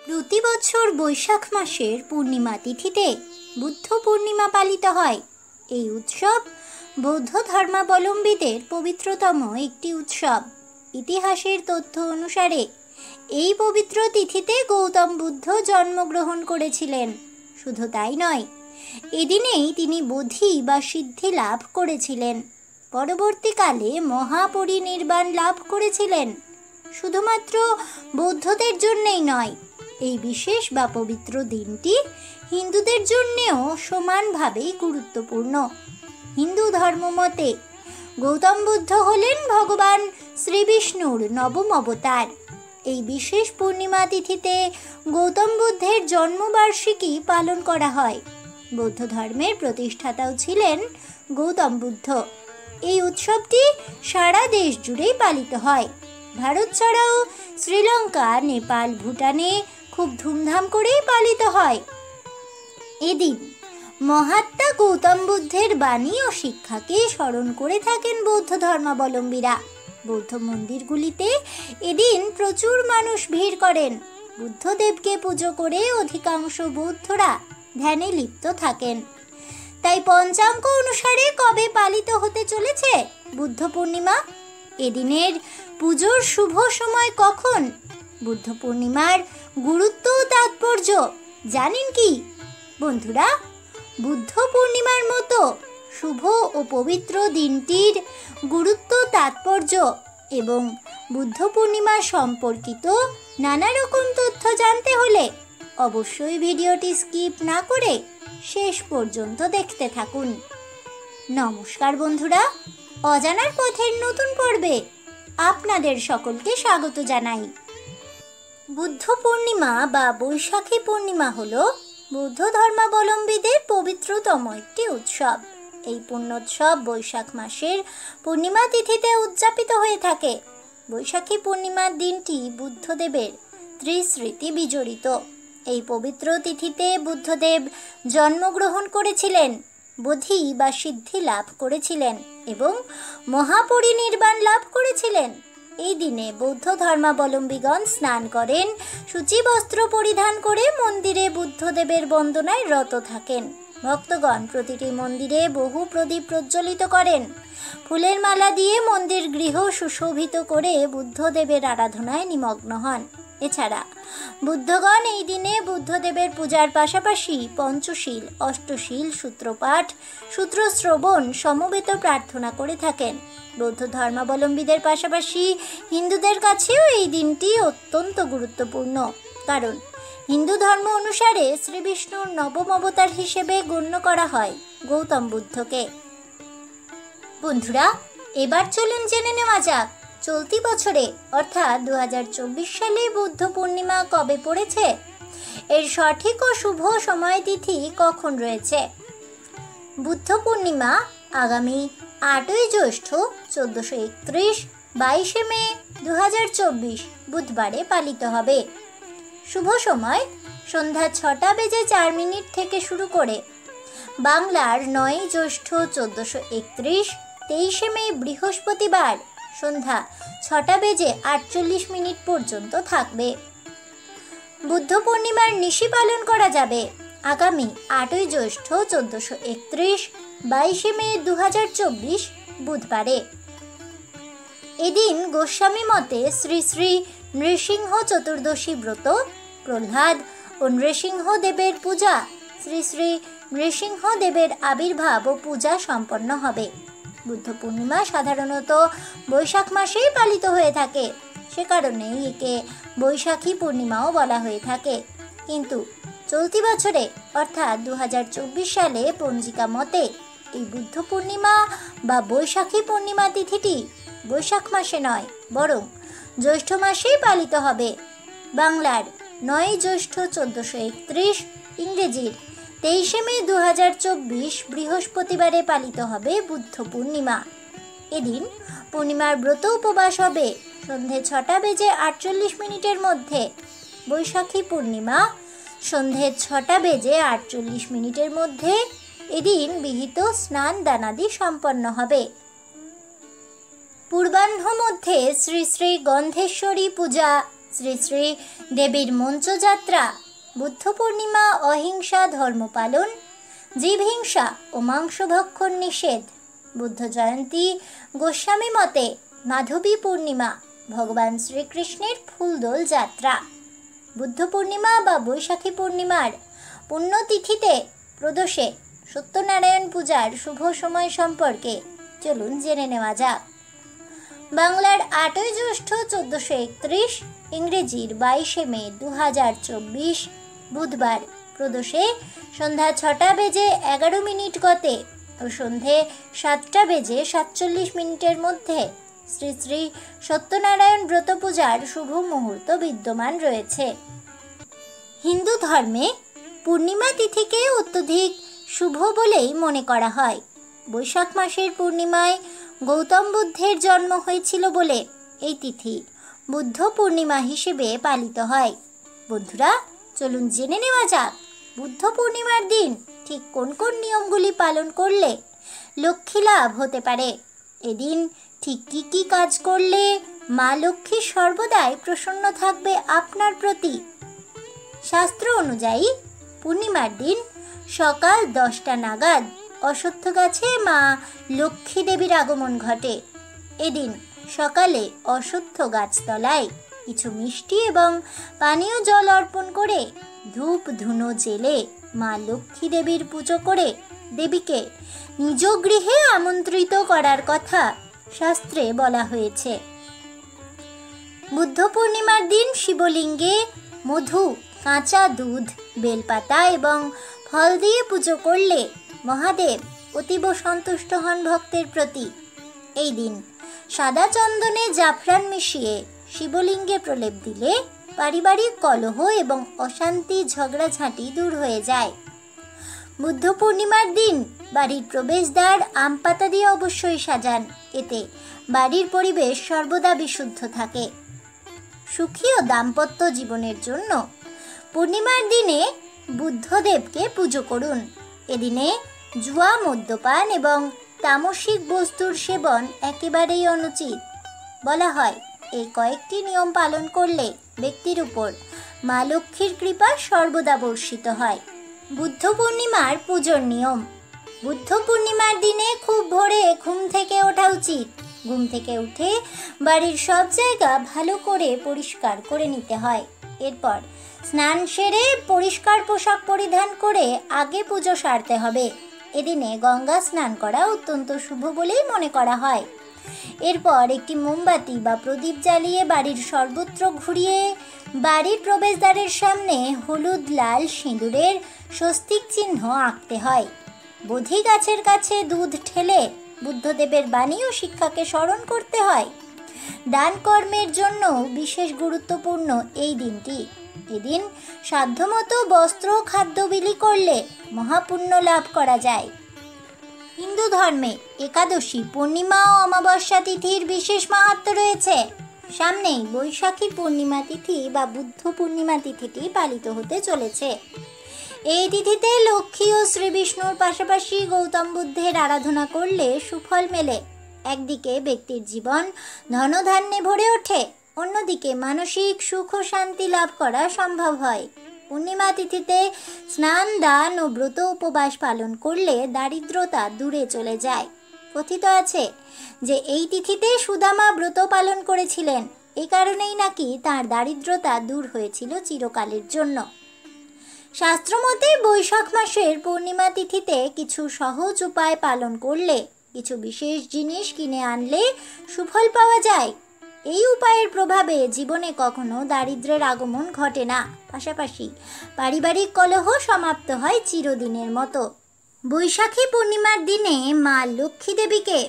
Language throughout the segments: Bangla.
প্রতি বছর বৈশাখ মাসের পূর্ণিমা তিথিতে বুদ্ধ পূর্ণিমা পালিত হয়। এই উৎসব বৌদ্ধ ধর্মাবলম্বীদের পবিত্রতম একটি উৎসব। ইতিহাসের তথ্য অনুসারে এই পবিত্র তিথিতে গৌতম বুদ্ধ জন্মগ্রহণ করেছিলেন। শুধু তাই নয়, এদিনেই তিনি বোধি বা সিদ্ধি লাভ করেছিলেন। পরবর্তীকালে মহাপরিনির্বাণ লাভ করেছিলেন। শুধুমাত্র বৌদ্ধদের জন্যই নয়, এই বিশেষ বা পবিত্র দিনটি হিন্দুদের জন্যেও সমানভাবেই গুরুত্বপূর্ণ। হিন্দু ধর্মমতে গৌতম বুদ্ধ হলেন ভগবান শ্রীবিষ্ণুর নবম অবতার। এই বিশেষ পূর্ণিমা তিথিতে গৌতম বুদ্ধের জন্মবার্ষিকী পালন করা হয়। বৌদ্ধ ধর্মের প্রতিষ্ঠাতাও ছিলেন গৌতম বুদ্ধ। এই উৎসবটি সারা দেশ জুড়েই পালিত হয়। ভারত ছাড়াও শ্রীলঙ্কা, নেপাল, ভুটানে খুব ধুমধাম করেই পালিত হয়। এদিন মহাত্মা গৌতম বুদ্ধের বাণী ও শিক্ষাকে স্মরণ করে থাকেন বৌদ্ধ ধর্মাবলম্বীরা। বৌদ্ধ মন্দিরগুলিতে এদিন প্রচুর মানুষ ভিড় করেন। বুদ্ধদেবকে পুজো করে অধিকাংশ বৌদ্ধরা ধ্যানে লিপ্ত থাকেন। তাই পঞ্চাঙ্গ অনুসারে কবে পালিত হতে চলেছে বুদ্ধ পূর্ণিমা? এদিনের পুজোর শুভ সময় কখন? বুদ্ধ পূর্ণিমার গুরুত্ব ও তাৎপর্য জানেন কি বন্ধুরা? বুদ্ধ পূর্ণিমার মতো শুভ ও পবিত্র দিনটির গুরুত্ব, তাৎপর্য এবং বুদ্ধ পূর্ণিমা সম্পর্কিত নানা রকম তথ্য জানতে হলে অবশ্যই ভিডিওটি স্কিপ না করে শেষ পর্যন্ত দেখতে থাকুন। নমস্কার বন্ধুরা, অজানার পথের নতুন পর্বে আপনাদের সকলকে স্বাগত জানাই। বুদ্ধ পূর্ণিমা বা বৈশাখী পূর্ণিমা হলো বৌদ্ধ ধর্মাবলম্বীদের পবিত্রতম একটি উৎসব। এই পুণ্যোৎসব বৈশাখ মাসের পূর্ণিমা তিথিতে উদযাপিত হয়ে থাকে। বৈশাখী পূর্ণিমার দিনটি বুদ্ধদেবের ত্রিস্মৃতি বিজড়িত। এই পবিত্র তিথিতে বুদ্ধদেব জন্মগ্রহণ করেছিলেন, বোধি বা সিদ্ধি লাভ করেছিলেন এবং মহাপরিনির্বাণ লাভ করেছিলেন। এই দিনে বৌদ্ধ ধর্মাবলম্বীগণ স্নান করেন, সূচি বস্ত্র পরিধান করে মন্দিরে বুদ্ধদেবের বন্দনায় রত থাকেন। ভক্তগণ প্রতিটি মন্দিরে বহু প্রদীপ প্রজ্বলিত করেন। ফুলের মালা দিয়ে মন্দির গৃহ সুশোভিত করে বুদ্ধদেবের আরাধনায় নিমগ্ন হন। এছাড়া বুদ্ধগণ এই দিনে বুদ্ধদেবের পূজার পাশাপাশি পঞ্চশীল, অষ্টশীল, সূত্রপাঠ, সূত্রশ্রবণ, সমবেত প্রার্থনা করে থাকেন। বৌদ্ধ ধর্মাবলম্বীদের পাশাপাশি হিন্দুদের কাছেও এই দিনটি অত্যন্ত গুরুত্বপূর্ণ, কারণ হিন্দু ধর্ম অনুসারে শ্রীবিষ্ণুর নবম অবতার হিসেবে গণ্য করা হয় গৌতম বুদ্ধকে। বন্ধুরা, এবার চলুন জেনে নেওয়া যাক চলতি বছরে অর্থাৎ 2024 সালে বুদ্ধ পূর্ণিমা কবে পড়েছে, এর সঠিক ও শুভ সময় তিথি কখন রয়েছে। বুদ্ধ পূর্ণিমা আগামী 8ই জ্যৈষ্ঠ 1431, 22শে মে 2024 বুধবারে পালিত হবে। শুভ সময় সন্ধ্যা 6:04 থেকে শুরু করে বাংলার 9ই জ্যৈষ্ঠ 1431, 23শে মে বৃহস্পতিবার সন্ধ্যা 6:48 পর্যন্ত থাকবে। বুদ্ধ পূর্ণিমার নিশি পালন করা যাবে আগামী 8ই জ্যৈষ্ঠ 1431, 22শে মে 2024 বুধবারে। এদিন গোস্বামী মতে শ্রী শ্রী নৃসিংহ চতুর্দশী ব্রত, প্রহ্লাদ ও নৃসিংহ দেবের পূজা, শ্রী শ্রী নৃসিংহ দেবের আবির্ভাব ও পূজা সম্পন্ন হবে। বুদ্ধ পূর্ণিমা সাধারণত বৈশাখ মাসেই পালিত হয়ে থাকে, সে কারণেই একে বৈশাখী পূর্ণিমাও বলা হয়ে থাকে। কিন্তু চলতি বছরে অর্থাৎ 2024 সালে পঞ্জিকা মতে এই বুদ্ধ পূর্ণিমা বা বৈশাখী পূর্ণিমা তিথিটি বৈশাখ মাসে নয়, বরং জ্যৈষ্ঠ মাসেই পালিত হবে। বাংলার 9ই জ্যৈষ্ঠ 1431, ইংরেজির 23শে মে 2024 বৃহস্পতিবারে পালিত হবে বুদ্ধ পূর্ণিমা। এদিন পূর্ণিমার ব্রত উপবাস হবে সন্ধে 6:48 মধ্যে। বৈশাখী পূর্ণিমা সন্ধে 6:48 মধ্যে এদিন বিহিত স্নান দানাদি সম্পন্ন হবে। পূর্বাহ্ন মধ্যে শ্রী শ্রী গন্ধেশ্বরী পূজা, শ্রী শ্রী দেবীর মঞ্চযাত্রা, বুদ্ধ পূর্ণিমা অহিংসা ধর্ম পালন, জীবহিংসা ও মাংসভক্ষণ নিষেধ, বুদ্ধ জয়ন্তী গোস্বামী মতে মাধবী পূর্ণিমা, ভগবান শ্রীকৃষ্ণের ফুলদোল যাত্রা। বুদ্ধ পূর্ণিমা বা বৈশাখী পূর্ণিমার পুণ্যতিথিতে প্রদোষে সত্যনারায়ণ পূজার শুভ সময় সম্পর্কে চলুন জেনে নেওয়া যাক। বাংলার 8ই জ্যৈষ্ঠ 1431, ইংরেজির 22শে মে 2024 বুধবার প্রদোষে সন্ধ্যা 6টা বেজে 11 মিনিট গতে ও সন্ধে 7টা বেজে 47 মিনিটের মধ্যে শ্রী শ্রী সত্যনারায়ণ ব্রত পূজার শুভ মুহূর্ত বিদ্যমান রয়েছে। হিন্দু ধর্মে পূর্ণিমা তিথিকে অত্যধিক শুভ বলেই মনে করা হয়। বৈশাখ মাসের পূর্ণিমায় গৌতম বুদ্ধের জন্ম হয়েছিল বলে এই তিথি বুদ্ধ পূর্ণিমা হিসেবে পালিত হয়। বন্ধুরা, চলুন জেনে নেওয়া যাক বুদ্ধ পূর্ণিমার দিন ঠিক কোন কোন নিয়মগুলি পালন করলে লক্ষ্মী লাভ হতে পারে। এদিন ঠিক কি কি কাজ করলে মা লক্ষ্মী সর্বদাই প্রসন্ন থাকবে আপনার প্রতি। শাস্ত্র অনুযায়ী পূর্ণিমার দিন সকাল 10টা নাগাদ অশ্বত্থ গাছে মা লক্ষ্মী দেবীর আগমন ঘটে। এদিন সকালে অশ্বত্থ গাছতলায় কিছু মিষ্টি এবং পানীয় জল অর্পণ করে ধূপ ধুনো জেলে মা লক্ষ্মী দেবীর পুজো করে দেবীকে নিজ গৃহে আমন্ত্রিত করার কথা শাস্ত্রে বলা হয়েছে। বুদ্ধ পূর্ণিমার দিন শিবলিঙ্গে মধু, কাঁচা দুধ, বেলপাতা এবং ফল দিয়ে পুজো করলে মহাদেব অতীব সন্তুষ্ট হন ভক্তের প্রতি। এই দিন সাদা চন্দনে জাফরান মিশিয়ে শিবলিঙ্গে প্রলেপ দিলে পারিবারিক কলহ এবং অশান্তি ঝগড়াঝাঁটি দূর হয়ে যায়। বুদ্ধ পূর্ণিমার দিন বাড়ির প্রবেশদ্বার আম পাতা দিয়ে অবশ্যই সাজান, এতে বাড়ির পরিবেশ সর্বদা বিশুদ্ধ থাকে। সুখী ও দাম্পত্য জীবনের জন্য পূর্ণিমার দিনে বুদ্ধদেবকে পুজো করুন। এদিনে জুয়া, মদ্যপান এবং তামসিক বস্তুর সেবন একেবারেই অনুচিত। বলা হয় এই কয়েকটি নিয়ম পালন করলে ব্যক্তির উপর মা লক্ষ্মীর কৃপা সর্বদা বর্ষিত হয়। বুদ্ধ পূর্ণিমার পুজোর নিয়ম। বুদ্ধ পূর্ণিমার দিনে খুব ভোরে ঘুম থেকে ওঠা উচিত। ঘুম থেকে উঠে বাড়ির সব জায়গা ভালো করে পরিষ্কার করে নিতে হয়। এরপর স্নান সেরে পরিষ্কার পোশাক পরিধান করে আগে পুজো সারতে হবে। এদিনে গঙ্গা স্নান করা অত্যন্ত শুভ বলেই মনে করা হয়। এরপর একটি মোমবাতি বা প্রদীপ জ্বালিয়ে বাড়ির সর্বত্র ঘুরিয়ে বাড়ির প্রবেশদ্বারের সামনে হলুদ লাল সিঁদুরের স্বস্তিক চিহ্ন আঁকতে হয়। বোধি গাছের কাছে দুধ ঠেলে বুদ্ধদেবের বাণী ও শিক্ষাকে স্মরণ করতে হয়। দান কর্মের জন্য বিশেষ গুরুত্বপূর্ণ এই দিনটি। এদিন সাধ্যমতো বস্ত্র খাদ্য বিলি করলে মহাপুণ্য লাভ করা যায়। হিন্দু ধর্মে একাদশী, পূর্ণিমা ও অমাবস্যা তিথির বিশেষ মাহাত্ম্য রয়েছে। সামনেই বৈশাখী পূর্ণিমা তিথি বা বুদ্ধ পূর্ণিমা তিথিটি পালিত হতে চলেছে। এই তিথিতে লক্ষ্মী ও শ্রী বিষ্ণুর পাশাপাশি গৌতম বুদ্ধের আরাধনা করলে সুফল মেলে। একদিকে ব্যক্তির জীবন ধনধান্যে ভরে ওঠে, অন্যদিকে মানসিক সুখ ও শান্তি লাভ করা সম্ভব হয়। পূর্ণিমা তিথিতে স্নান, দান ও ব্রত উপবাস পালন করলে দারিদ্রতা দূরে চলে যায়। কথিত আছে যে এই তিথিতে সুদামা ব্রত পালন করেছিলেন, এই কারণেই নাকি তার দারিদ্রতা দূর হয়েছিল চিরকালের জন্য। শাস্ত্রমতে বৈশাখ মাসের পূর্ণিমা তিথিতে কিছু সহজ উপায় পালন করলে, কিছু বিশেষ জিনিস কিনে আনলে সুফল পাওয়া যায়। এই উপায়ের প্রভাবে জীবনে কখনো দারিদ্র্যের আগমন ঘটে না, পাশাপাশি পারিবারিক কলহ সমাপ্ত হয় চিরদিনের মতো। বৈশাখী পূর্ণিমার দিনে মা লক্ষ্মী দেবীকে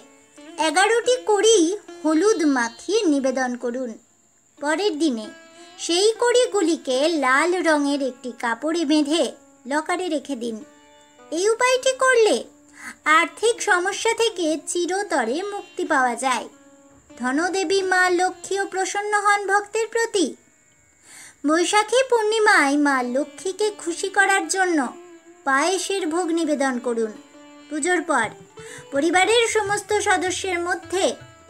11টি কড়ি হলুদ মাখিয়ে নিবেদন করুন। পরের দিনে সেই কড়িগুলিকে লাল রঙের একটি কাপড়ে বেঁধে লকারে রেখে দিন। এই উপায়টি করলে আর্থিক সমস্যা থেকে চিরতরে মুক্তি পাওয়া যায়। ধনদেবী মা লক্ষ্মীও প্রসন্ন হন ভক্তের প্রতি। বৈশাখী পূর্ণিমায় মা লক্ষ্মীকে খুশি করার জন্য পায়েসের ভোগ নিবেদন করুন। পুজোর পর পরিবারের সমস্ত সদস্যের মধ্যে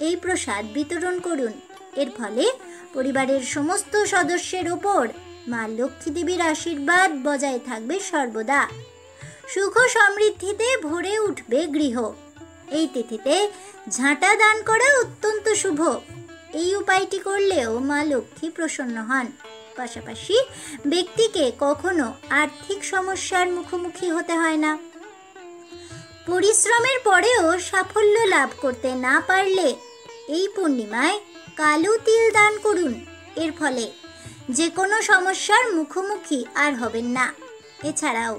এই প্রসাদ বিতরণ করুন। এর ফলে পরিবারের সমস্ত সদস্যের উপর মা লক্ষ্মী দেবীর আশীর্বাদ বজায় থাকবে সর্বদা। সুখ সমৃদ্ধিতে ভরে উঠবে গৃহ। এই তিথিতে ঝাঁটা দান করা অত্যন্ত শুভ। এই উপায়টি করলেও মা লক্ষ্মী প্রসন্ন হন। পাশাপাশি ব্যক্তিকে কখনো আর্থিক সমস্যার মুখোমুখি হতে হয় না। পরিশ্রমের পরেও সাফল্য লাভ করতে না পারলে এই পূর্ণিমায় কালো তিল দান করুন। এর ফলে যে কোনো সমস্যার মুখোমুখি আর হবেন না। এছাড়াও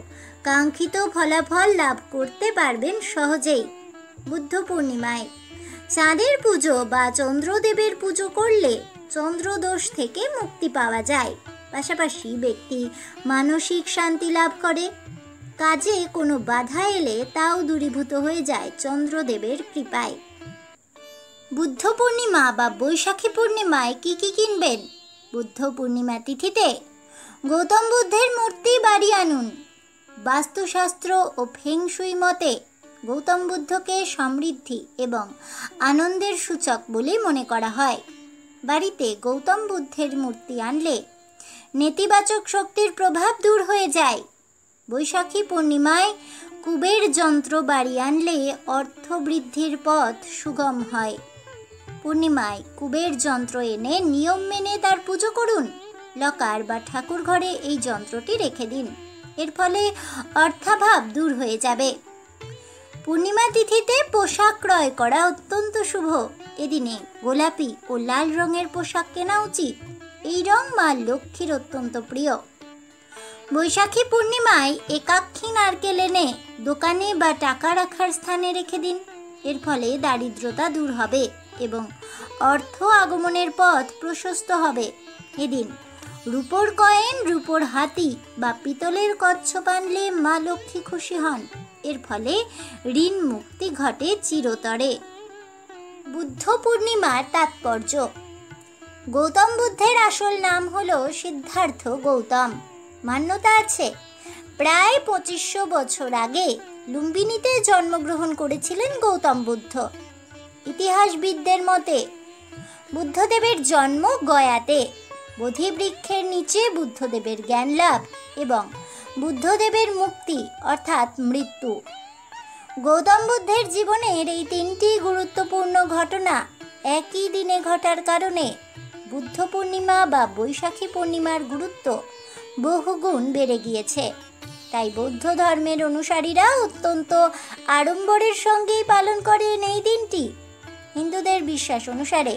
কাঙ্ক্ষিত ফলাফল লাভ করতে পারবেন সহজেই। বুদ্ধ পূর্ণিমায় চাঁদের পুজো বা চন্দ্রদেবের পুজো করলে চন্দ্রদোষ থেকে মুক্তি পাওয়া যায়। পাশাপাশি ব্যক্তি মানসিক শান্তি লাভ করে। কাজে কোনো বাধা এলে তাও দূরীভূত হয়ে যায় চন্দ্রদেবের কৃপায়। বুদ্ধ পূর্ণিমা বা বৈশাখী পূর্ণিমায় কি কি কিনবেন? বুদ্ধ পূর্ণিমা তিথিতে গৌতম বুদ্ধের মূর্তি বাড়ি আনুন। বাস্তুশাস্ত্র ও ফেংশুই মতে গৌতম বুদ্ধকে সমৃদ্ধি এবং আনন্দের সূচক বলে মনে করা হয়। বাড়িতে গৌতম বুদ্ধের মূর্তি আনলে নেতিবাচক শক্তির প্রভাব দূর হয়ে যায়। বৈশাখী পূর্ণিমায় কুবের যন্ত্র বাড়ি আনলে অর্থ বৃদ্ধির পথ সুগম হয়। পূর্ণিমায় কুবের যন্ত্র এনে নিয়ম মেনে তার পুজো করুন। লকার বা ঠাকুর ঘরে এই যন্ত্রটি রেখে দিন। এর ফলে অর্থাভাব দূর হয়ে যাবে। পূর্ণিমা তিথিতে পোশাক ক্রয় করা অত্যন্ত শুভ। এদিনে গোলাপি ও লাল রঙের পোশাক কেনা উচিত। এই রং মা লক্ষ্মীর অত্যন্ত প্রিয়। বৈশাখী পূর্ণিমায় একাক্ষী নারকেল এনে দোকানে বা টাকা রাখার স্থানে রেখে দিন। এর ফলে দারিদ্রতা দূর হবে এবং অর্থ আগমনের পথ প্রশস্ত হবে। এদিন রূপোর কয়েন, রূপোর হাতি বা পিতলের কচ্ছপ আনলে মা লক্ষ্মী খুশি হন। এর ফলে ঋণ মুক্তি ঘটে চিরতরে। বুদ্ধ পূর্ণিমার তাৎপর্য। গৌতম বুদ্ধের আসল নাম হলো সিদ্ধার্থ গৌতম। মান্যতা আছে প্রায় 2500 বছর আগে লুম্বিনীতে জন্মগ্রহণ করেছিলেন গৌতম বুদ্ধ। ইতিহাসবিদদের মতে বুদ্ধদেবের জন্ম গয়াতে। বোধি বৃক্ষের নিচে বুদ্ধদেবের জ্ঞান লাভ এবং বুদ্ধদেবের মুক্তি অর্থাৎ মৃত্যু। গৌতম বুদ্ধের জীবনের এই 3টি গুরুত্বপূর্ণ ঘটনা একই দিনে ঘটার কারণে বুদ্ধ পূর্ণিমা বা বৈশাখী পূর্ণিমার গুরুত্ব বহুগুণ বেড়ে গিয়েছে। তাই বৌদ্ধ ধর্মের অনুসারীরা অত্যন্ত আড়ম্বরের সঙ্গেই পালন করেন এই দিনটি। হিন্দুদের বিশ্বাস অনুসারে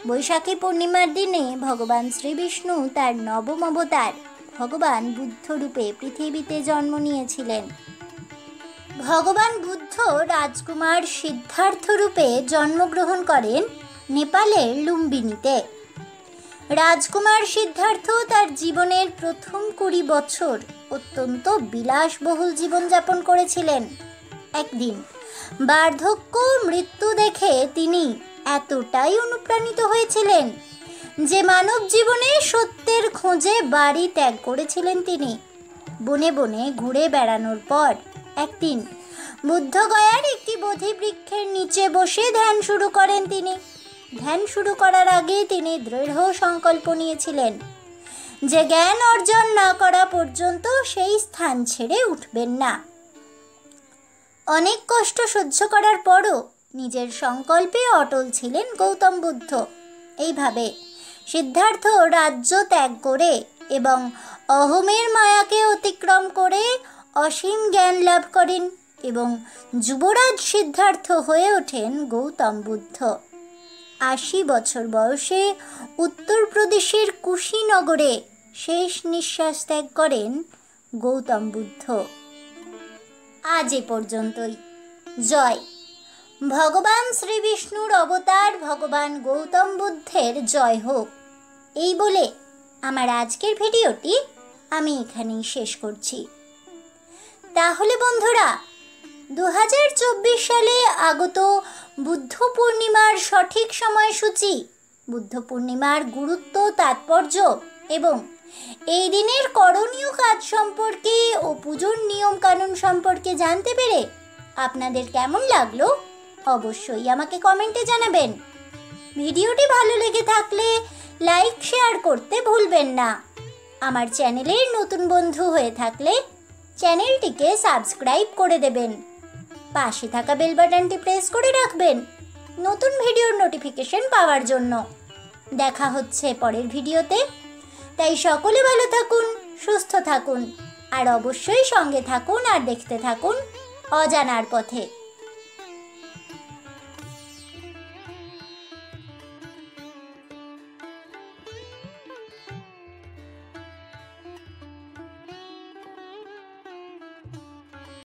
বৈশাখী পূর্ণিমার দিনে ভগবান শ্রীবিষ্ণু তার নবম অবতার ভগবান বুদ্ধ রূপে পৃথিবীতে জন্ম নিয়েছিলেন। ভগবান বুদ্ধ রাজকুমার সিদ্ধার্থ রূপে জন্মগ্রহণ করেন নেপালের লুম্বিনীতে। রাজকুমার সিদ্ধার্থ তার জীবনের প্রথম 20 বছর অত্যন্ত বিলাসবহুল জীবনযাপন করেছিলেন। একদিন বার্ধক্য মৃত্যু দেখে তিনি এতটাই অনুপ্রাণিত হয়েছিলেন যে মানব জীবনে সত্যের খোঁজে বাড়ি ত্যাগ করেছিলেন তিনি। বনে বনে ঘুরে বেড়ানোর পর একদিন বুদ্ধগয়ার একটি বোধি বৃক্ষের নিচে বসে ধ্যান শুরু করেন তিনি। ধ্যান শুরু করার আগে তিনি দৃঢ় সংকল্প নিয়েছিলেন যে জ্ঞান অর্জন না করা পর্যন্ত সেই স্থান ছেড়ে উঠবেন না। অনেক কষ্ট সহ্য করার পরও নিজের সংকল্পে অটল ছিলেন গৌতম বুদ্ধ। এইভাবে সিদ্ধার্থ রাজ্য ত্যাগ করে এবং অহমের মায়াকে অতিক্রম করে অসীম জ্ঞান লাভ করেন এবং যুবরাজ সিদ্ধার্থ হয়ে ওঠেন গৌতম বুদ্ধ। 80 বছর বয়সে উত্তরপ্রদেশের কুশীনগরে শেষ নিঃশ্বাস ত্যাগ করেন গৌতম বুদ্ধ। আজ এ পর্যন্তই। জয়। ভগবান শ্রীবিষ্ণুর অবতার ভগবান গৌতম বুদ্ধের জয় হোক। এই বলে আমার আজকের ভিডিওটি আমি এখানেই শেষ করছি। তাহলে বন্ধুরা, 2024 সালে আগত বুদ্ধ পূর্ণিমার সঠিক সময়সূচি, বুদ্ধ পূর্ণিমার গুরুত্ব, তাৎপর্য এবং এই দিনের করণীয় কাজ সম্পর্কে ও পুজোর নিয়ম কানুন সম্পর্কে জানতে পেরে আপনাদের কেমন লাগলো অবশ্যই আমাকে কমেন্টে জানাবেন। ভিডিওটি ভালো লেগে থাকলে লাইক শেয়ার করতে ভুলবেন না। আমার চ্যানেলের নতুন বন্ধু হয়ে থাকলে চ্যানেলটিকে সাবস্ক্রাইব করে দেবেন। পাশে থাকা বেল বাটনটি প্রেস করে রাখবেন নতুন ভিডিওর নোটিফিকেশন পাওয়ার জন্য। দেখা হচ্ছে পরের ভিডিওতে। তাই সকলে ভালো থাকুন, সুস্থ থাকুন আর অবশ্যই সঙ্গে থাকুন আর দেখতে থাকুন অজানার পথে।